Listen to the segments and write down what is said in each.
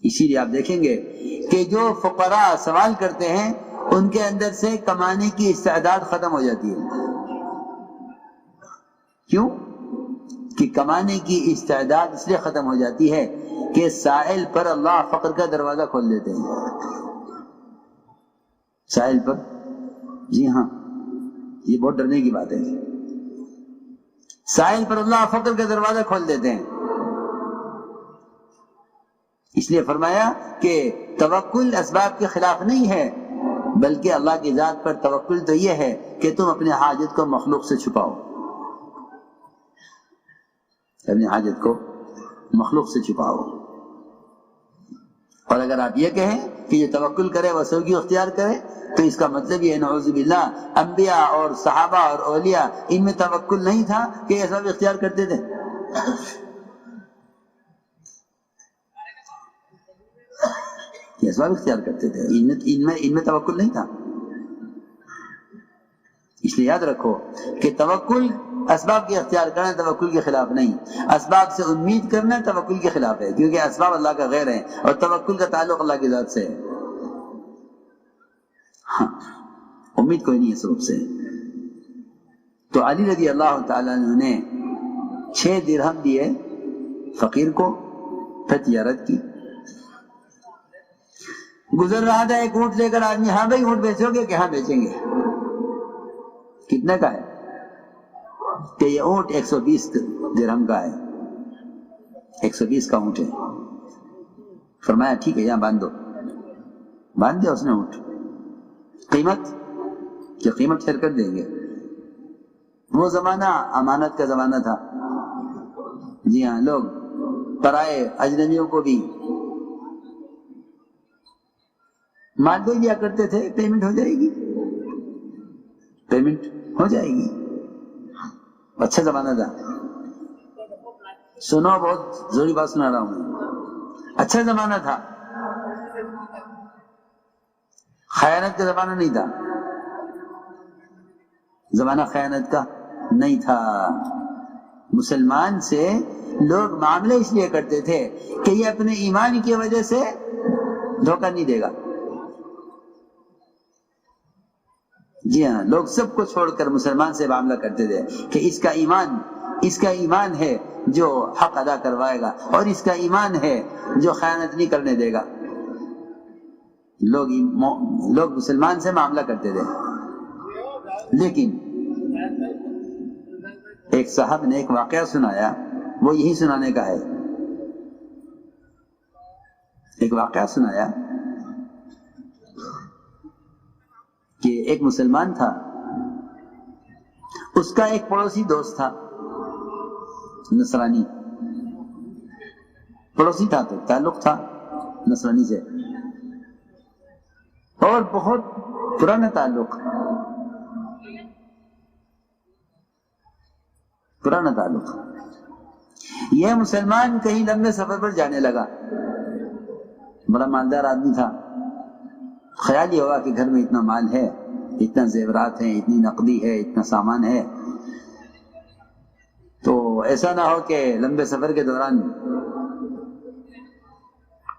اسی لیے آپ دیکھیں گے کہ جو فقراء سوال کرتے ہیں ان کے اندر سے کمانے کی استعداد ختم ہو جاتی ہے. کیوں؟ کہ کمانے کی استعداد اس لیے ختم ہو جاتی ہے کہ سائل پر اللہ فقر کا دروازہ کھول دیتے ہیں. سائل پر، جی ہاں، یہ بہت ڈرنے کی بات ہے. سائل پر اللہ فقر کا دروازہ کھول دیتے ہیں. اس لیے فرمایا کہ توکل اسباب کے خلاف نہیں ہے، بلکہ اللہ کی ذات پر توکل تو یہ ہے کہ تم اپنے حاجت کو مخلوق سے چھپاؤ، اپنی حاجت کو مخلوق سے چھپاؤ. اور اگر آپ یہ کہیں کہ یہ توکل کرے وہ سوگی اختیار کرے تو اس کا مطلب یہ ہے نعوذ باللہ انبیاء اور صحابہ اور اولیاء ان میں توکل نہیں تھا کہ یہ سب اختیار کرتے تھے. یہ اسباب اختیار کرتے تھے، ان میں توکل نہیں تھا. اس لیے یاد رکھو کہ توکل اسباب کے اختیار کرنا توکل کے خلاف نہیں، اسباب سے امید کرنا توکل کے خلاف ہے، کیونکہ اسباب اللہ کا غیر ہے اور توکل کا تعلق اللہ کی ذات سے ہے. ہاں، امید کوئی نہیں ہے سبب سے. تو علی رضی اللہ تعالیٰ عنہ نے 6 درہم دیے فقیر کو، پھر تجارت کی. گزر رہا تھا ایک اونٹ لے کر آدمی، ہاں بھائی اونٹ بیچو گے کہ ہاں بیچیں گے. کتنے کا ہے؟ کہ یہ اونٹ 120 درہم کا ہے، 120 کا اونٹ ہے. فرمایا ٹھیک ہے یہاں باندھ دو. باندھ دیا اس نے اونٹ. قیمت کہ قیمت پھر کر دیں گے. وہ زمانہ امانت کا زمانہ تھا. جی ہاں، لوگ پرائے اجنبیوں کو بھی مال دے دیا کرتے تھے، پیمنٹ ہو جائے گی، پیمنٹ ہو جائے گی. اچھا زمانہ تھا. سنو، بہت ضروری بات سنا رہا ہوں. اچھا زمانہ تھا، خیانت کا زمانہ نہیں تھا. زمانہ خیانت کا نہیں تھا. مسلمان سے لوگ معاملے اس لیے کرتے تھے کہ یہ اپنے ایمان کی وجہ سے دھوکہ نہیں دے گا. جی ہاں، لوگ سب کو چھوڑ کر مسلمان سے معاملہ کرتے تھے کہ اس کا ایمان ہے جو حق ادا کروائے گا، اور اس کا ایمان ہے جو خیانت نہیں کرنے دے گا. لوگ مسلمان سے معاملہ کرتے تھے. لیکن ایک صاحب نے ایک واقعہ سنایا، وہ یہی سنانے کا ہے. ایک واقعہ سنایا کہ ایک مسلمان تھا، اس کا ایک پڑوسی دوست تھا نصرانی. پڑوسی تھا تو تعلق تھا نصرانی سے، اور بہت پرانا تعلق. یہ مسلمان کہیں لمبے سفر پر جانے لگا. بڑا مالدار آدمی تھا. خیال یہ ہوا کہ گھر میں اتنا مال ہے، اتنا زیورات ہیں، اتنی نقدی ہے، اتنا سامان ہے، تو ایسا نہ ہو کہ لمبے سفر کے دوران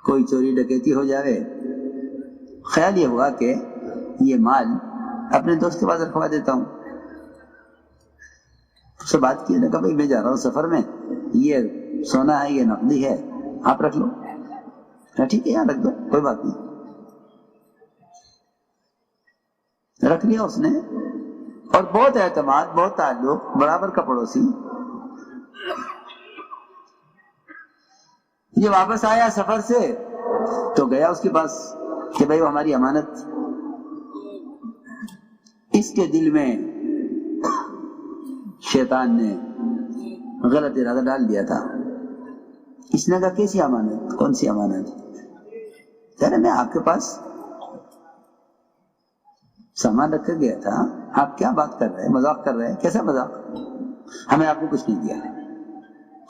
کوئی چوری ڈکیتی ہو جائے. خیال یہ ہوا کہ یہ مال اپنے دوست کے پاس رکھوا دیتا ہوں. اس سے بات کی، نے کہا بھائی میں جا رہا ہوں سفر میں، یہ سونا ہے، یہ نقدی ہے، آپ رکھ لو. ٹھیک ہے یہاں رکھ دو، کوئی بات نہیں. رکھ لیا اس نے، اور بہت اعتماد، بہت تعلق، برابر کا پڑوسی. یہ واپس آیا سفر سے تو گیا اس کے پاس کہ بھائی وہ ہماری امانت. اس کے دل میں شیطان نے غلط ارادہ ڈال دیا تھا. اس نے کہا کیسی امانت؟ کون سی امانت؟ کہہ رہے میں آپ کے پاس سامان رکھ کر گیا تھا، آپ کیا بات کر رہے ہیں؟ مذاق کر رہے ہیں؟ کیسا مذاق؟ ہمیں آپ نے کچھ نہیں دیا.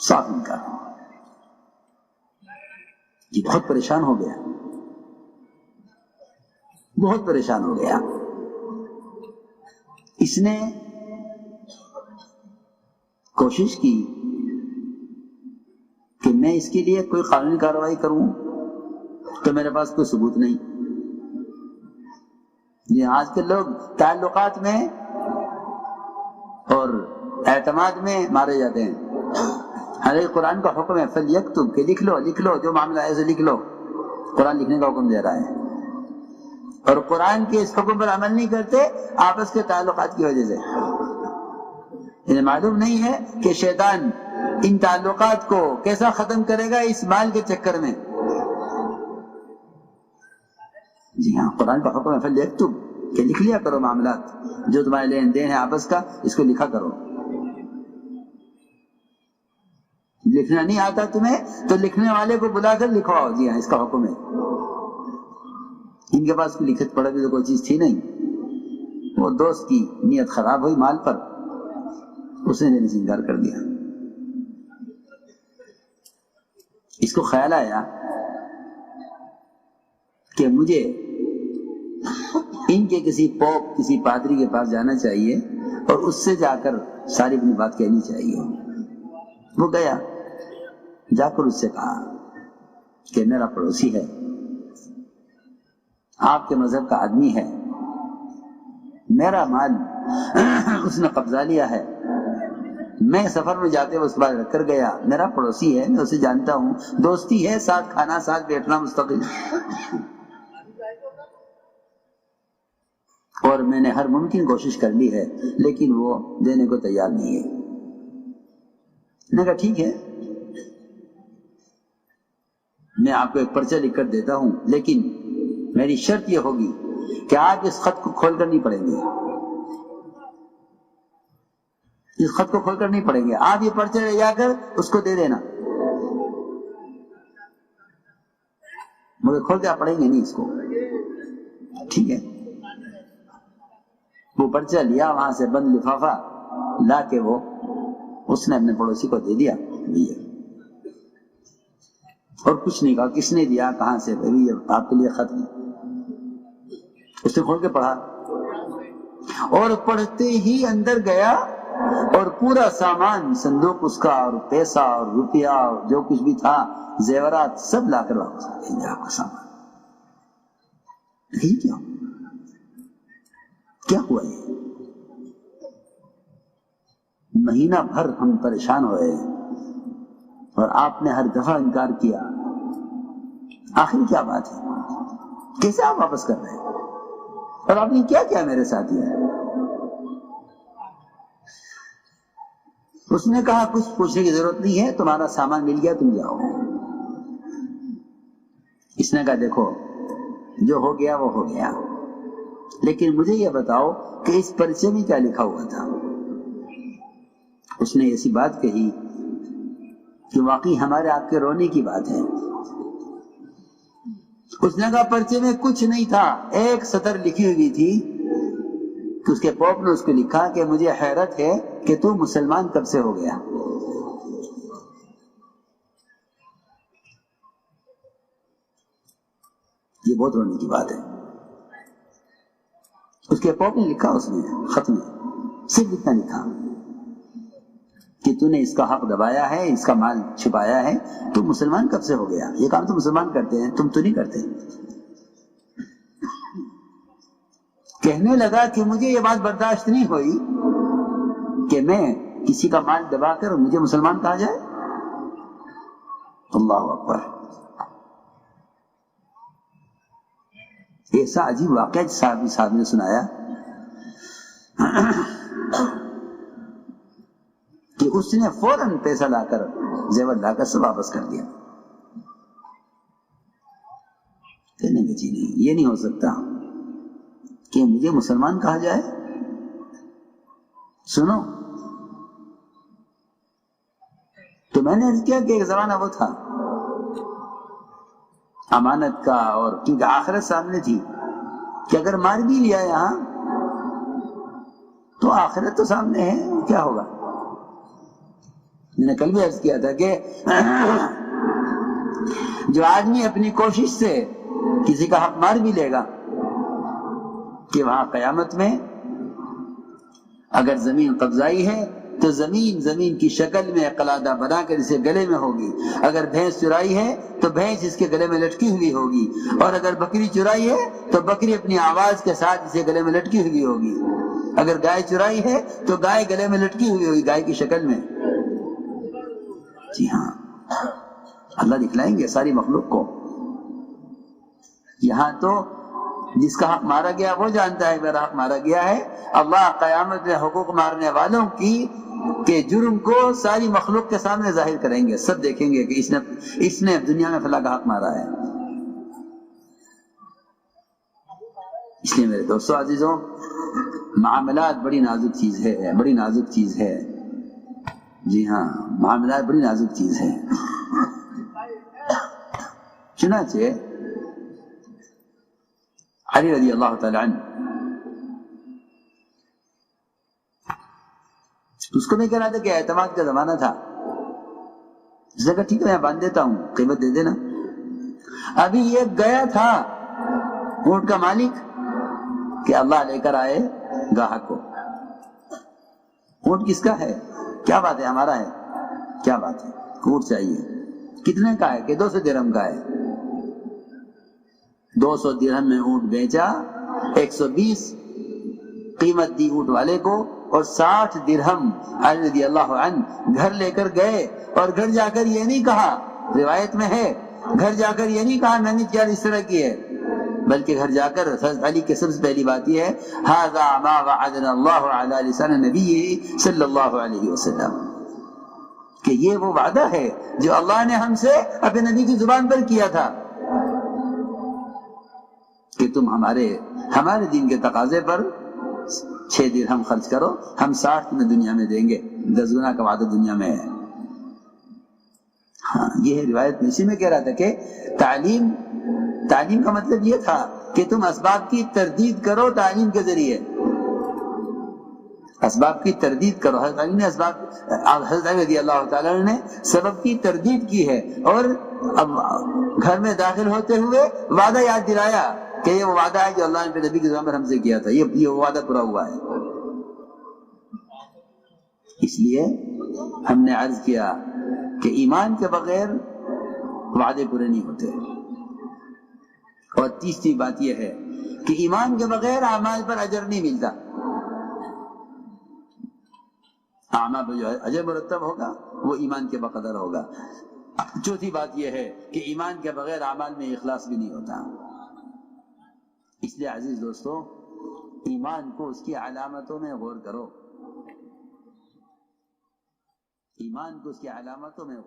صاف انکار. یہ بہت پریشان ہو گیا، بہت پریشان ہو گیا. اس نے کوشش کی کہ میں اس کے لیے کوئی قانونی کارروائی کروں، تو میرے پاس کوئی ثبوت نہیں. جی آج کے لوگ تعلقات میں اور اعتماد میں مارے جاتے ہیں. حالانکہ قرآن کا حکم ہے فَلْيَكْتُبْ کہ لکھ لو جو معاملہ ہے اسے لکھ لو. قرآن لکھنے کا حکم دے رہا ہے، اور قرآن کے اس حکم پر عمل نہیں کرتے آپس کے تعلقات کی وجہ سے. انہیں معلوم نہیں ہے کہ شیطان ان تعلقات کو کیسا ختم کرے گا اس مال کے چکر میں. جی ہاں، قرآن کا حکم ہے فَلْيَكْتُبْ کہ لکھ لیا کرو معاملات، جو تمہارے لین دین ہے آپس کا اس کو لکھا کرو. لکھنا نہیں آتا تمہیں تو لکھنے والے کو بلا کر لکھواؤ. جی ہاں، اس کا حکم ہے. ان کے پاس کوئی لکھت پڑھت بھی تو کوئی چیز تھی نہیں. وہ دوست کی نیت خراب ہوئی مال پر، اس نے دینے سے انکار کر دیا. اس کو خیال آیا کہ مجھے ان کے کسی پوپ کسی پادری کے پاس جانا چاہیے اور اس سے جا کر ساری اپنی بات کہنی چاہیے. وہ گیا، جا کر اس سے کہا کہ میرا پڑوسی ہے، آپ کے مذہب کا آدمی ہے، میرا مال اس نے قبضہ لیا ہے، میں سفر میں جاتے ہوئے اس کے بعد رکھ کر گیا. میرا پڑوسی ہے، میں اسے جانتا ہوں، دوستی ہے، ساتھ کھانا ساتھ بیٹھنا مستقل، اور میں نے ہر ممکن کوشش کر لی ہے لیکن وہ دینے کو تیار نہیں ہے. میں نے کہا ٹھیک ہے، میں آپ کو ایک پرچہ لکھ کر دیتا ہوں، لیکن میری شرط یہ ہوگی کہ آپ اس خط کو کھول کر نہیں پڑھیں گے. اس خط کو کھول کر نہیں پڑھیں گے، آپ یہ پرچہ لے جا کر اس کو دے دینا، مگر کھول کے آپ پڑھیں گے نہیں اس کو. ٹھیک ہے. وہ پرچہ لیا، وہاں سے بند لفافہ لا کے وہ اس نے اپنے پڑوسی کو دے دیا. اور کچھ نہیں کہا کس نے دیا، کہاں سے، آپ کے لیے خط ہے. اس نے کھول کے پڑھا، اور پڑھتے ہی اندر گیا اور پورا سامان، صندوق اس کا اور پیسہ اور روپیہ اور جو کچھ بھی تھا، زیورات، سب لا کر واپس آ گئے. آپ کا سامان کیا ہوا؟ یہ مہینہ بھر ہم پریشان ہوئے اور آپ نے ہر دفعہ انکار کیا. آخر کیا بات ہے؟ کیسے آپ واپس کر رہے ہیں؟ اور آپ نے کیا کیا میرے ساتھ یہ؟ اس نے کہا کچھ پوچھنے کی ضرورت نہیں ہے، تمہارا سامان مل گیا، تم جاؤ. اس نے کہا دیکھو جو ہو گیا وہ ہو گیا، لیکن مجھے یہ بتاؤ کہ اس پرچے میں کیا لکھا ہوا تھا. اس نے ایسی بات کہی کہ واقعی ہمارے آپ کے رونے کی بات ہے. اس نے کہا پرچے میں کچھ نہیں تھا، ایک سطر لکھی ہوئی تھی کہ اس کے پوپ نے اس کو لکھا کہ مجھے حیرت ہے کہ تو مسلمان کب سے ہو گیا. یہ بہت رونے کی بات ہے. اس کے پوپ نے لکھا اس میں خط میں صرف اتنا لکھا کہ تو نے اس کا حق دبایا ہے، اس کا مال چھپایا ہے، تو مسلمان کب سے ہو گیا؟ یہ کام تو مسلمان کرتے ہیں، تم تو نہیں کرتے. کہنے لگا کہ مجھے یہ بات برداشت نہیں ہوئی کہ میں کسی کا مال دبا کر مجھے مسلمان کہا جائے. اللہ اکبر. ایسا عجیب واقعہ صاحب نے سنایا کہ اس نے فوراً پیسہ لا کر زیور لا کر سب واپس کر دیا. کہنے کہ جی نہیں، یہ نہیں ہو سکتا کہ مجھے مسلمان کہا جائے. سنو، تو میں نے عرض کیا کہ ایک زمانہ وہ تھا امانت کا، اور کیونکہ آخرت سامنے تھی کہ اگر مار بھی لیا یہاں تو آخرت تو سامنے ہے، کیا ہوگا. میں نے کل بھی عرض کیا تھا کہ جو آدمی اپنی کوشش سے کسی کا حق مار بھی لے گا کہ وہاں قیامت میں اگر زمین قبضائی ہے تو زمین کی شکل میں قلادہ بنا کر اسے گلے میں ہوگی. اگر بھینس چرائی ہے تو بھینس اس کے گلے میں لٹکی ہوئی ہوگی, اور اگر بکری چرائی ہے تو بکری اپنی آواز کے ساتھ اسے گلے میں لٹکی ہوئی ہوگی. اگر گائے چرائی ہے تو گائے گلے میں لٹکی ہوئی ہوگی, گائے کی شکل میں. جی ہاں, اللہ دکھلائیں گے ساری مخلوق کو. یہاں تو جس کا حق مارا گیا وہ جانتا ہے میرا حق مارا گیا ہے. اللہ قیامت میں حقوق مارنے والوں کی کے جرم کو ساری مخلوق کے سامنے ظاہر کریں گے. سب دیکھیں گے کہ اس نے دنیا میں فلاں کا حق مارا ہے. اس لیے میرے دوستو عزیزوں, معاملات بڑی نازک چیز ہے, بڑی نازک چیز ہے. جی ہاں, معاملات بڑی نازک چیز ہے. چنانچہ علی رضی اللہ تعالی عنہ, اس کو میں کہہ رہا تھا کہ اعتماد کا زمانہ تھا. اس نے کہا ٹھیک ہے میں باندھ دیتا ہوں, قیمت دے دینا. ابھی یہ گیا تھا اونٹ کا مالک کہ اللہ لے کر آئے گاہک کو. اونٹ کس کا ہے؟ کیا بات ہے, ہمارا ہے. کیا بات ہے, اونٹ چاہیے. کتنے کا ہے؟ کہ 200 درہم کا ہے. 200 درہم میں اونٹ بیچا, 120 قیمت دی اونٹ والے کو, اور 60 درہم علی رضی اللہ عنہ گھر لے کر گئے. اور گھر جا کر یہ نہیں کہا, روایت میں ہے, گھر جا کر یہ نہیں کہا میں نے کیا اس طرح کی ہے, بلکہ گھر جا کر حضرت علی کی سب سے پہلی بات یہ ہے, ھذا ما وعدنا اللہ علی لسان نبیہ صلی اللہ علیہ وسلم, کہ یہ وہ وعدہ ہے جو اللہ نے ہم سے اپنے نبی کی زبان پر کیا تھا کہ تم ہمارے دین کے تقاضے پر 6 درہم خرچ کرو, ہم 60 تمہیں دنیا میں دیں گے. 10 گنا کا وعدہ دنیا میں ہے. ہاں, یہ ہے روایت میں. اسی میں کہہ رہا تھا کہ تعلیم کا مطلب یہ تھا کہ تم اسباب کی تردید کرو تعلیم کے ذریعے. اسباب کی تردید کرو. حضرت علی نے حضرت علی رضی اللہ تعالیٰ نے سبب کی تردید کی ہے, اور اب گھر میں داخل ہوتے ہوئے وعدہ یاد دلایا کہ یہ وہ وعدہ ہے جو اللہ نے نبی کی زبان پر ہم سے کیا تھا, یہ وعدہ پورا ہوا ہے. اس لیے ہم نے عرض کیا کہ ایمان کے بغیر وعدے پورے نہیں ہوتے. اور تیسری بات یہ ہے کہ ایمان کے بغیر اعمال پر اجر نہیں ملتا. اعمال پر جو اجر مرتب ہوگا وہ ایمان کے بقدر ہوگا. چوتھی بات یہ ہے کہ ایمان کے بغیر اعمال میں اخلاص بھی نہیں ہوتا. اس لیے عزیز دوستو, ایمان کو اس کی علامتوں میں غور کرو. ایمان کو اس کی علامتوں میں غور